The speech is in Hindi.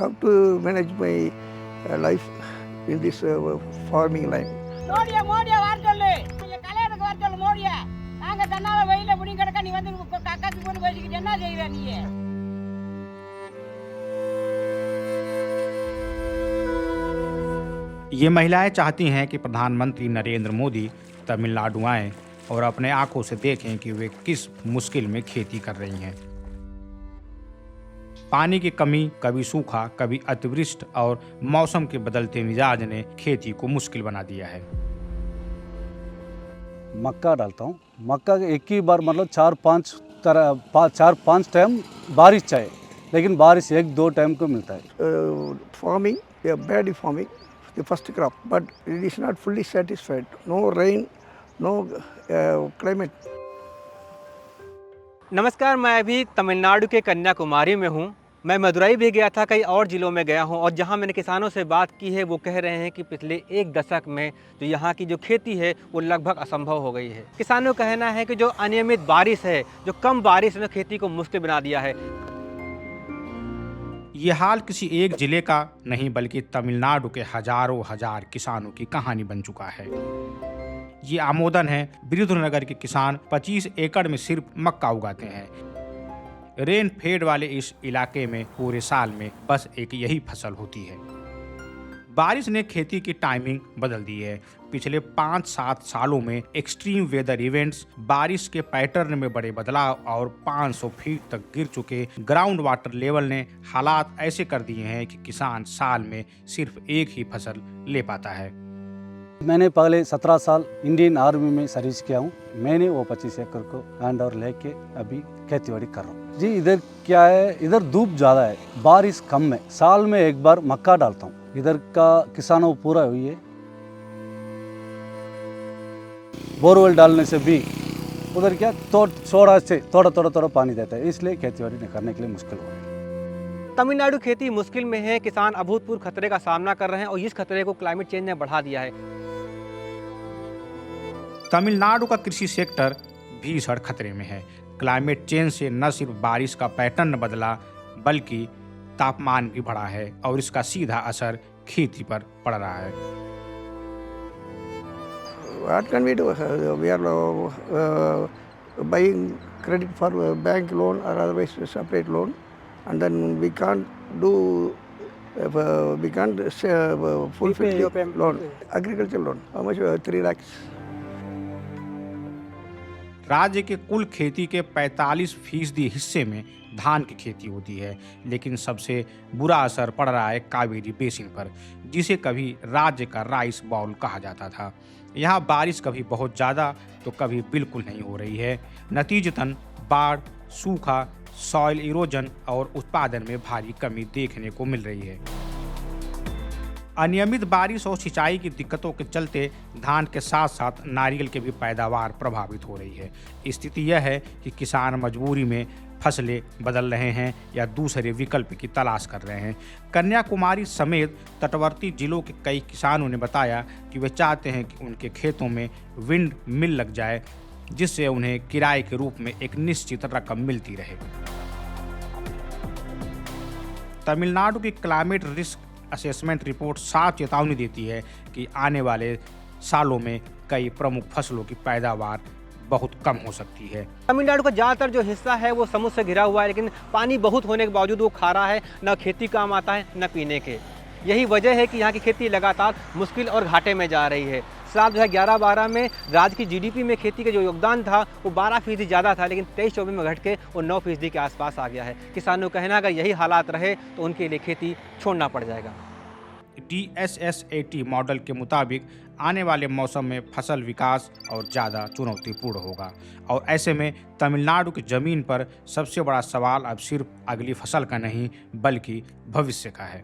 how to manage my life in this farming line. மோடியா வர சொல்லு, நீங்க கல்யாணத்துக்கு வர சொல்லு மோடியா. நாங்க தன்னால வெயில புடிங்க கிடக்க, நீ வந்து கக்காத்து போட்டு பேசிக்கிட்டு என்ன செய்யற நீ? ये महिलाएं चाहती हैं कि प्रधानमंत्री नरेंद्र मोदी तमिलनाडु आएं और अपने आंखों से देखें कि वे किस मुश्किल में खेती कर रही हैं। पानी की कमी, कभी सूखा, कभी अतिवृष्टि और मौसम के बदलते मिजाज ने खेती को मुश्किल बना दिया है। मक्का डालता हूँ, मक्का एक ही बार मतलब चार पाँच टाइम बारिश चाहिए, लेकिन बारिश एक दो टाइम को मिलता है। Farming, we are bad farming, the first crop, but it is not fully satisfied. No rain, no climate. नमस्कार, मैं अभी तमिलनाडु के कन्याकुमारी में हूँ। मैं मदुरई भी गया था, कई और ज़िलों में गया हूँ और जहाँ मैंने किसानों से बात की है वो कह रहे हैं कि पिछले एक दशक में जो यहाँ की जो खेती है वो लगभग असंभव हो गई है। किसानों का कहना है कि जो अनियमित बारिश है, जो कम बारिश ने खेती को मुश्किल बना दिया है। ये हाल किसी एक जिले का नहीं बल्कि तमिलनाडु के हजारों हजार किसानों की कहानी बन चुका है। ये आमोदन है, विरुधुनगर के किसान 25 एकड़ में सिर्फ मक्का उगाते हैं। रेन फेड वाले इस इलाके में पूरे साल में बस एक यही फसल होती है। बारिश ने खेती की टाइमिंग बदल दी है। पिछले 5-7 सालों में एक्सट्रीम वेदर इवेंट्स, बारिश के पैटर्न में बड़े बदलाव और 500 फीट तक गिर चुके ग्राउंड वाटर लेवल ने हालात ऐसे कर दिए हैं कि किसान साल में सिर्फ एक ही फसल ले पाता है। मैंने पहले 17 साल इंडियन आर्मी में सर्विस किया हूँ। मैंने वो 25 एकड़ को हैंड ओवर लेके अभी खेती बाड़ी कर रहा हूँ। जी, इधर क्या है, इधर धूप ज़्यादा है, बारिश कम है। साल में एक बार मक्का डालता हूँ। इधर का किसानों को पूरा हुई है। बोरवेल डालने से भी उधर क्या थोड़ा थोड़ा पानी देता है, इसलिए खेती बाड़ी करने के लिए मुश्किल हो रही है। तमिलनाडु खेती मुश्किल में है, किसान अभूतपूर्व खतरे का सामना कर रहे हैं और इस खतरे को क्लाइमेट चेंज ने बढ़ा दिया है। तमिलनाडु का कृषि सेक्टर भीषण खतरे में है। क्लाइमेट चेंज से न सिर्फ बारिश का पैटर्न बदला बल्कि तापमान भी बढ़ा है और इसका सीधा असर खेती पर पड़ रहा है। What can we do? We are buying credit for bank loan or otherwise separate loan, and then we can't fulfill the loan. Agriculture loan, how much? 3 lakhs. राज्य के कुल खेती के 45% हिस्से में धान की खेती होती है, लेकिन सबसे बुरा असर पड़ रहा है कावेरी बेसिन पर, जिसे कभी राज्य का राइस बाउल कहा जाता था। यहाँ बारिश कभी बहुत ज़्यादा तो कभी बिल्कुल नहीं हो रही है। नतीजतन बाढ़, सूखा, सॉइल इरोजन और उत्पादन में भारी कमी देखने को मिल रही है। अनियमित बारिश और सिंचाई की दिक्कतों के चलते धान के साथ साथ नारियल की भी पैदावार प्रभावित हो रही है। स्थिति यह है कि किसान मजबूरी में फसलें बदल रहे हैं या दूसरे विकल्प की तलाश कर रहे हैं। कन्याकुमारी समेत तटवर्ती जिलों के कई किसानों ने बताया कि वे चाहते हैं कि उनके खेतों में विंड मिल लग जाए, जिससे उन्हें किराए के रूप में एक निश्चित रकम मिलती रहे। तमिलनाडु की क्लाइमेट रिस्क असेसमेंट रिपोर्ट साफ चेतावनी देती है कि आने वाले सालों में कई प्रमुख फसलों की पैदावार बहुत कम हो सकती है। तमिलनाडु का ज़्यादातर जो हिस्सा है वो समुद्र से घिरा हुआ है, लेकिन पानी बहुत होने के बावजूद वो खारा है, न खेती काम आता है न पीने के। यही वजह है कि यहाँ की खेती लगातार मुश्किल और घाटे में जा रही है। साल 2011-12 में राज्य की जीडीपी में खेती का जो योगदान था वो 12% ज़्यादा था, लेकिन 23-24 में घट के वो 9% के आसपास आ गया है। किसानों का कहना है अगर यही हालात रहे तो उनके लिए खेती छोड़ना पड़ जाएगा। DSSAT मॉडल के मुताबिक आने वाले मौसम में फसल विकास और ज़्यादा चुनौतीपूर्ण होगा और ऐसे में तमिलनाडु की ज़मीन पर सबसे बड़ा सवाल अब सिर्फ अगली फसल का नहीं बल्कि भविष्य का है।